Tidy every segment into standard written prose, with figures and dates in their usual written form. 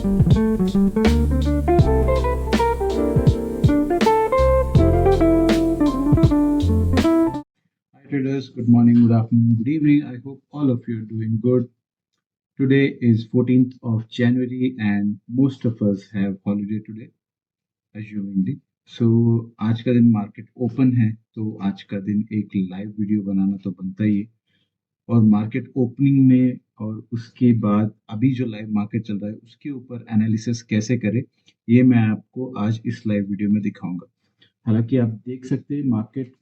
Hi traders, good morning, good afternoon, good evening. I hope all of you are doing good. Today is 14th of January and most of us have holiday today, assumingly. So आज का दिन market open है तो आज का दिन एक live video बनाना तो बनता ही है और मार्केट ओपनिंग में और उसके बाद अभी जो लाइव मार्केट चल रहा है उसके ऊपर एनालिसिस कैसे करें ये मैं आपको आज इस लाइव वीडियो में दिखाऊंगा। हालांकि आप देख सकते हैं मार्केट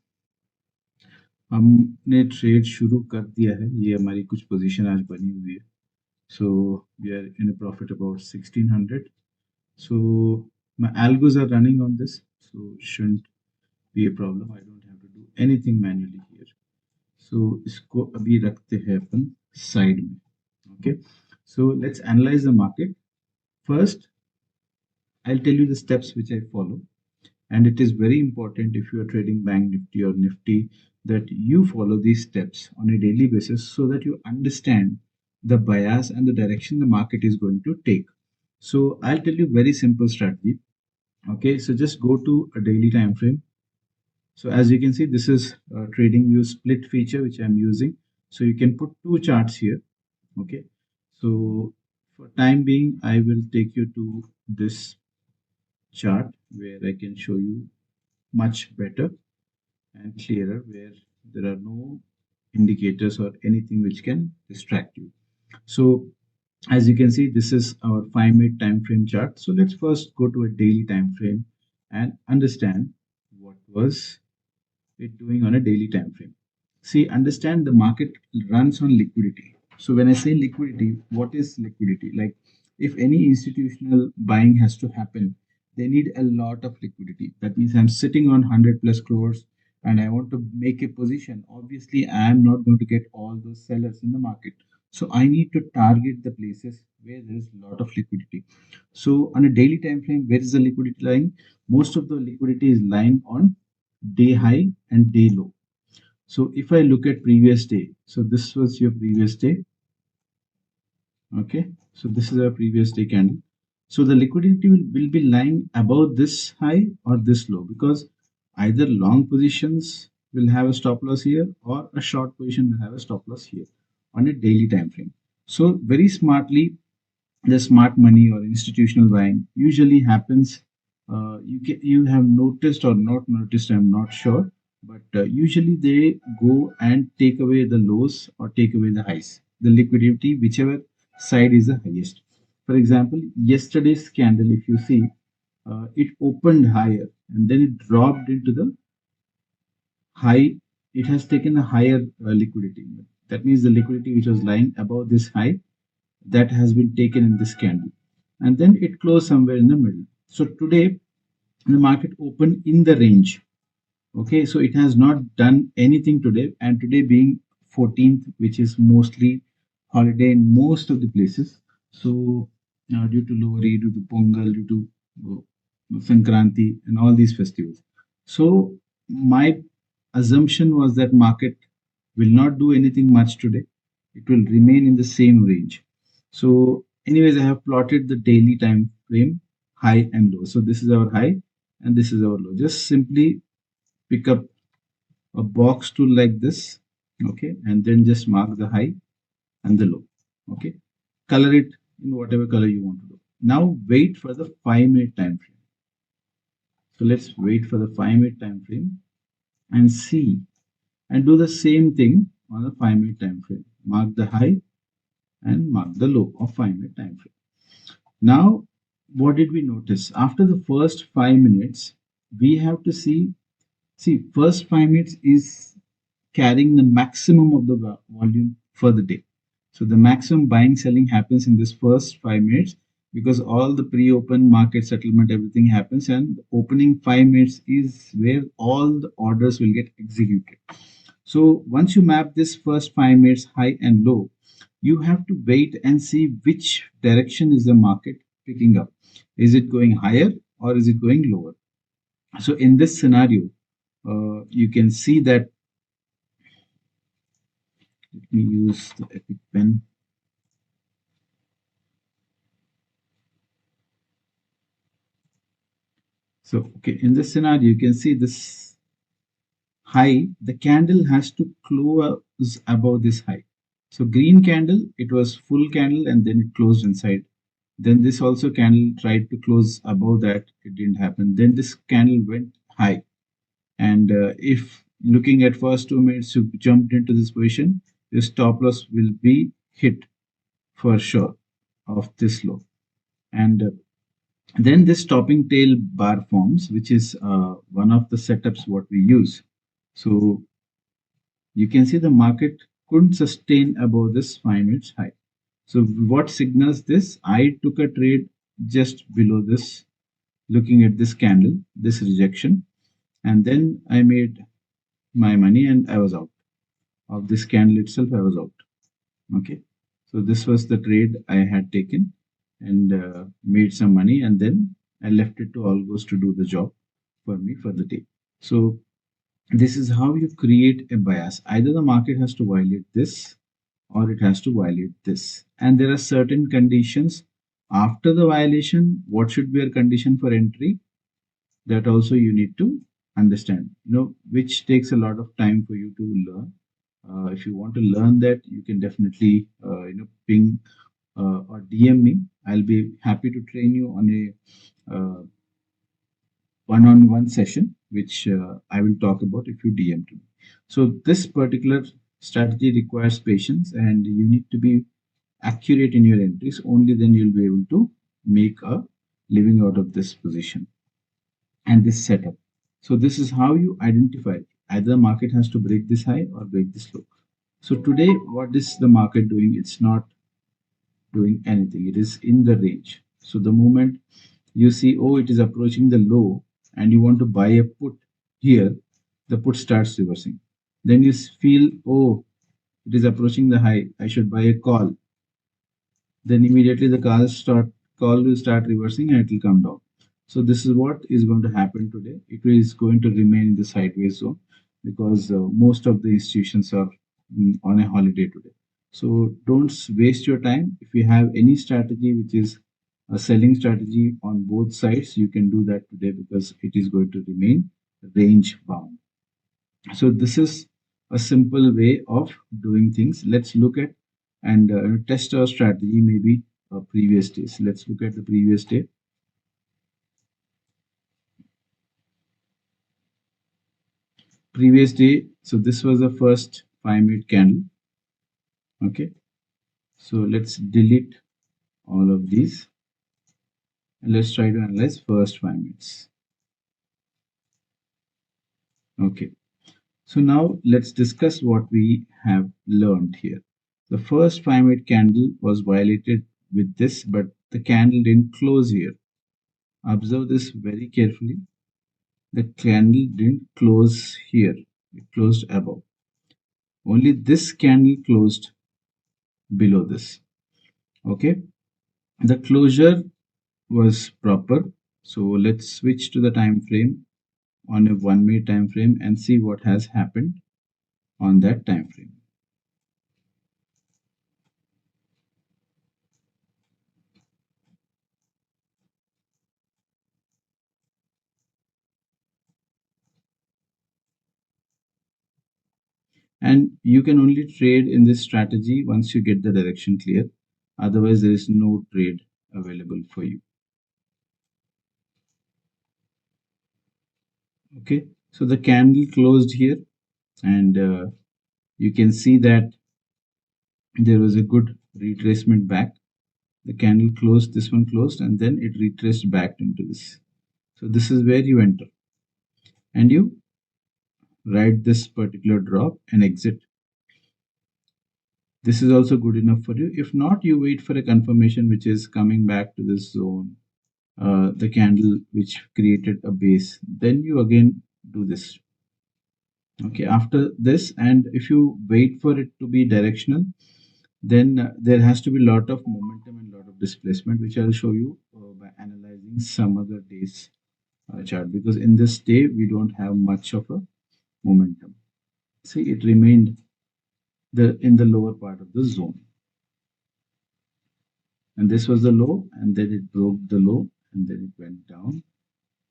हमने ट्रेड शुरू कर दिया है। ये हमारी कुछ पोजीशन आज बनी हुई है। So we are in a profit about 1600. So my algos are running on this, so shouldn't be a problem. I don't have to do anything manually here. So इसको अभी रखते हैं अपन साइड में. Okay, so let's analyze the market. First, I'll tell you the steps which I follow. And it is very important if you are trading Bank Nifty or Nifty that you follow these steps on a daily basis so that you understand the bias and the direction the market is going to take. So I'll tell you very simple strategy. Okay, so just go to a daily time frame. So as you can see, this is a trading view split feature which I'm using. So you can put two charts here. Okay, so for time being, I will take you to this chart where I can show you much better and clearer, where there are no indicators or anything which can distract you. So as you can see, this is our 5-minute time frame chart. So let's first go to a daily time frame and understand what was it doing on a daily time frame. See, understand the market runs on liquidity. So when I say liquidity, what is liquidity? Like if any institutional buying has to happen, they need a lot of liquidity. That means I'm sitting on 100 plus crores and I want to make a position. Obviously, I am not going to get all those sellers in the market. So I need to target the places where there is a lot of liquidity. So on a daily time frame, where is the liquidity lying? Most of the liquidity is lying on day high and day low. So if I look at previous day, so this was your previous day. Okay, so this is our previous day candle. So the liquidity will be lying above this high or this low, because either long positions will have a stop loss here or a short position will have a stop loss here on a daily time frame. So very smartly, the smart money or institutional buying usually happens. You have noticed or not noticed, I'm not sure, but usually they go and take away the lows or take away the highs, the liquidity, whichever side is the highest. For example, yesterday's candle, if you see, it opened higher and then it dropped into the high. It has taken a higher liquidity. That means the liquidity which was lying above this high, that has been taken in this candle, and then it closed somewhere in the middle. So today the market opened in the range. Okay, so it has not done anything today, and today being 14th, which is mostly holiday in most of the places. So due to Lohri, due to Pongal, due to Sankranti and all these festivals. So my assumption was that market will not do anything much today. It will remain in the same range. So anyways, I have plotted the daily time frame high and low. So this is our high and this is our low. Just simply pick up a box tool like this, okay, and then just mark the high and the low, okay. Color it in whatever color you want to do. Now wait for the 5-minute time frame. So let's wait for the 5-minute time frame and see, and do the same thing on the 5-minute time frame. Mark the high and mark the low of 5-minute time frame. Now, what did we notice? After the first 5 minutes, we have to see, first 5 minutes is carrying the maximum of the volume for the day. So the maximum buying selling happens in this first 5 minutes, because all the pre-open market settlement, everything happens, and the opening 5 minutes is where all the orders will get executed. So once you map this first 5 minutes high and low, you have to wait and see which direction is the market picking up. Is it going higher or is it going lower? So in this scenario, you can see that, let me use the epic pen. So okay, in this scenario you can see this high, the candle has to close above this high. So green candle, it was full candle and then it closed inside. Then this also candle tried to close above that, it didn't happen. Then this candle went high. And if looking at first 2 minutes you jumped into this position, your stop loss will be hit for sure of this low. And then this topping tail bar forms, which is one of the setups what we use. So you can see the market couldn't sustain above this 5 minutes high. So what signals this? I took a trade just below this, looking at this candle, this rejection, and then I made my money and I was out of this candle itself. I was out. Okay, so this was the trade I had taken and made some money, and then I left it to Algos to do the job for me for the day. So this is how you create a bias. Either the market has to violate this or it has to violate this. And there are certain conditions after the violation. What should be a condition for entry? That also you need to understand, which takes a lot of time for you to learn. If you want to learn that, you can definitely, ping or DM me. I'll be happy to train you on a one-on-one session, which I will talk about if you DM to me. So this particular strategy requires patience, and you need to be accurate in your entries. Only then you'll be able to make a living out of this position and this setup. So this is how you identify either the market has to break this high or break this low. So today, what is the market doing? It's not doing anything. It is in the range. So the moment you see, oh, it is approaching the low and you want to buy a put here, the put starts reversing. Then you feel, oh, it is approaching the high, I should buy a call. Then immediately the call will start reversing and it will come down. So this is what is going to happen today. It is going to remain in the sideways zone because most of the institutions are on a holiday today. So don't waste your time. If you have any strategy which is a selling strategy on both sides, you can do that today because it is going to remain range bound. So this is a simple way of doing things. Let's look at and test our strategy maybe previous days. Let's look at the previous day. Previous day, so this was the first 5 minute candle. Okay, so let's delete all of these and let's try to analyze first 5 minutes. Okay, so now let's discuss what we have learned here. The first 5 minute candle was violated with this, but the candle didn't close here. Observe this very carefully. The candle didn't close here, it closed above. Only this candle closed below this. Okay, the closure was proper. So let's switch to the time frame on a 1 minute time frame and see what has happened on that time frame. And you can only trade in this strategy once you get the direction clear. Otherwise, there is no trade available for you. Okay, so the candle closed here, and you can see that there was a good retracement back. The candle closed, this one closed, and then it retraced back into this. So this is where you enter, and you ride this particular drop and exit. This is also good enough for you. If not, you wait for a confirmation which is coming back to this zone, the candle which created a base. Then you again do this. Okay, after this, and if you wait for it to be directional, then there has to be a lot of momentum and a lot of displacement, which I'll show you by analyzing some other days chart, because in this day we don't have much of a momentum. See, it remained in the lower part of the zone, and this was the low, and then it broke the low and then it went down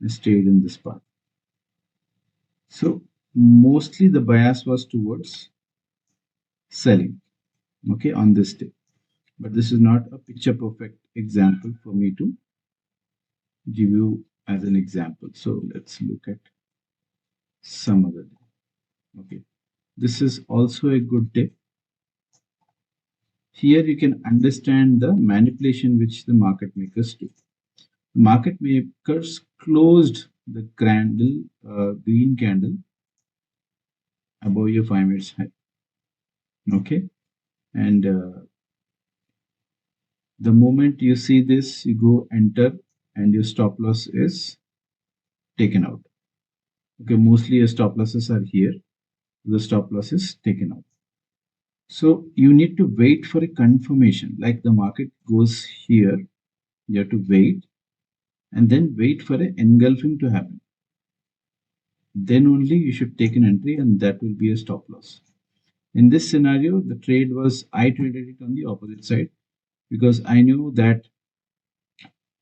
I stayed in this part. So mostly the bias was towards selling, okay, on this day. But this is not a picture perfect example for me to give you as an example. So let's look at some other day. Okay, this is also a good day. Here you can understand the manipulation which the market makers do. Market makers closed the candle, green candle above your 5 minutes high. Okay, and the moment you see this, you go enter and your stop loss is taken out. Okay, mostly your stop losses are here. The stop loss is taken out. So you need to wait for a confirmation. Like the market goes here, you have to wait and then wait for an engulfing to happen. Then only you should take an entry and that will be a stop loss. In this scenario, the trade was, I traded it on the opposite side because I knew that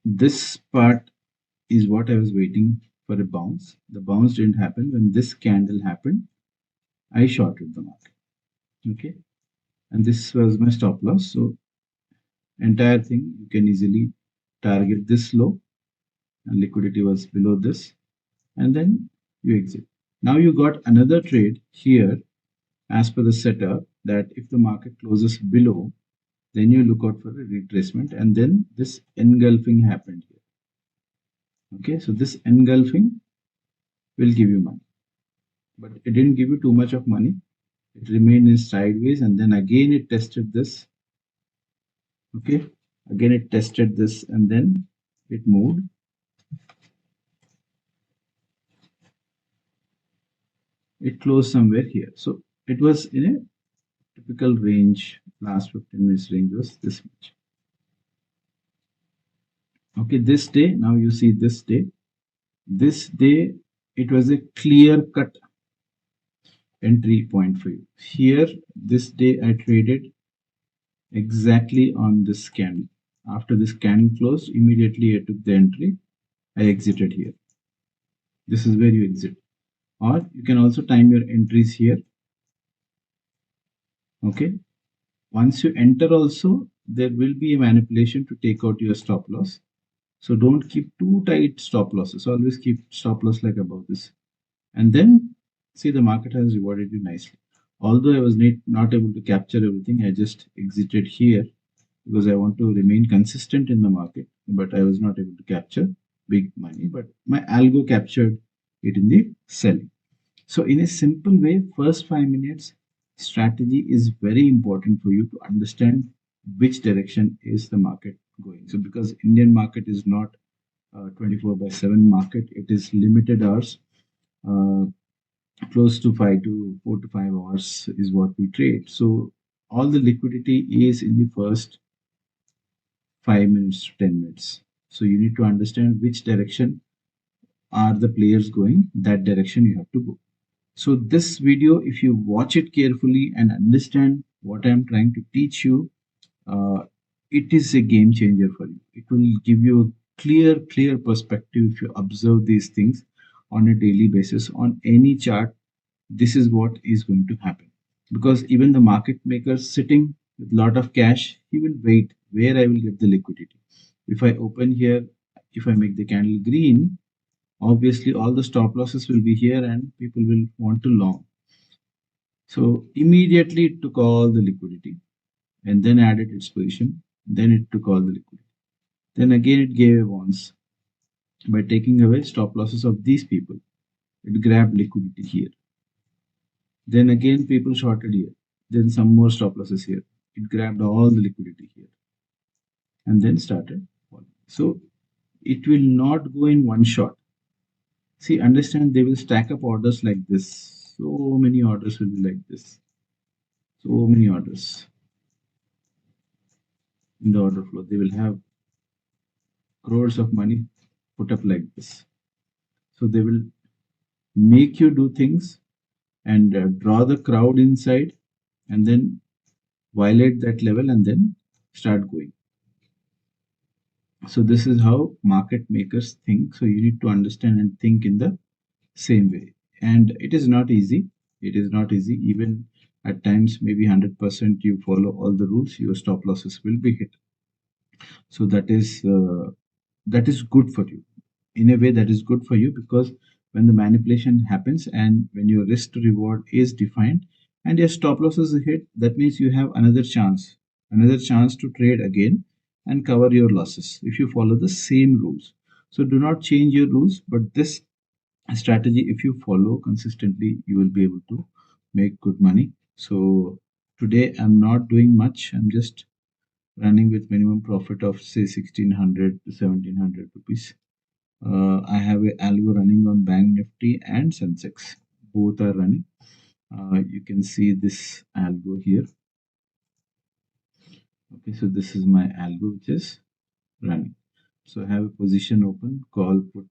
this part is what I was waiting for a bounce. The bounce didn't happen. When this candle happened, I shorted the market. Okay. And this was my stop loss. So entire thing, you can easily target this low and liquidity was below this and then you exit. Now you got another trade here as per the setup that if the market closes below, then you look out for a retracement and then this engulfing happened here. Okay, so this engulfing will give you money, but it didn't give you too much of money. It remained in sideways and then again it tested this. Okay, again it tested this and then it moved. It closed somewhere here. So it was in a typical range. Last 15 minutes range was this much. Okay, this day, now you see this day. This day, it was a clear cut entry point for you. Here, this day I traded exactly on this candle. After this candle closed, immediately I took the entry. I exited here. This is where you exit. Or you can also time your entries here. Okay. Once you enter also, there will be a manipulation to take out your stop loss. So don't keep too tight stop losses. Always keep stop loss like above this. And then see the market has rewarded you nicely. Although I was not able to capture everything, I just exited here because I want to remain consistent in the market, but I was not able to capture big money, but my algo captured it in the selling. So in a simple way, first 5 minutes strategy is very important for you to understand which direction is the market going. So because Indian market is not 24/7 market, it is limited hours. Uh, Close to 4 to 5 hours is what we trade. So all the liquidity is in the first 5 minutes to 10 minutes. So you need to understand which direction are the players going, that direction you have to go. So this video, if you watch it carefully and understand what I'm trying to teach you, uh, it is a game changer for you. It will give you a clear perspective if you observe these things on a daily basis on any chart. This is what is going to happen, because even the market maker sitting with lot of cash, he will wait where I will get the liquidity. If I open here, if I make the candle green, obviously all the stop losses will be here and people will want to long. So immediately it took all the liquidity and then added its position. Then it took all the liquidity. Then again it gave a once by taking away stop losses of these people. It grabbed liquidity here. Then again people shorted here. Then some more stop losses here. It grabbed all the liquidity here and then started falling. So it will not go in one shot. See, understand, they will stack up orders like this. So many orders will be like this. So many orders in the order flow. They will have crores of money put up like this. So they will make you do things and draw the crowd inside and then violate that level and then start going. So this is how market makers think. So you need to understand and think in the same way. And it is not easy. It is not easy. Even at times, maybe 100% you follow all the rules, your stop losses will be hit. So that is good for you. In a way, that is good for you, because when the manipulation happens and when your risk to reward is defined and your stop losses is hit, that means you have another chance to trade again and cover your losses if you follow the same rules. So do not change your rules, but this strategy, if you follow consistently, you will be able to make good money. So today I'm not doing much. I'm just running with minimum profit of say 1600 to 1700 rupees. I have a algo running on Bank Nifty and Sensex. Both are running. You can see this algo here. Okay, so this is my algo which is running. So I have a position open, call put.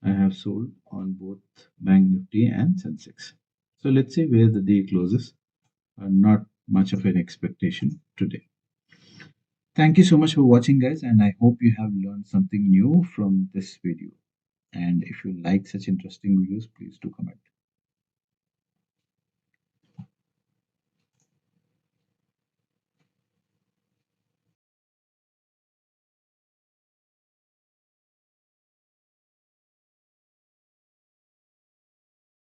I have sold on both Bank Nifty and Sensex. So let's say where the day closes. Not much of an expectation today. Thank you so much for watching, guys, and I hope you have learned something new from this video. And if you like such interesting videos, please do comment.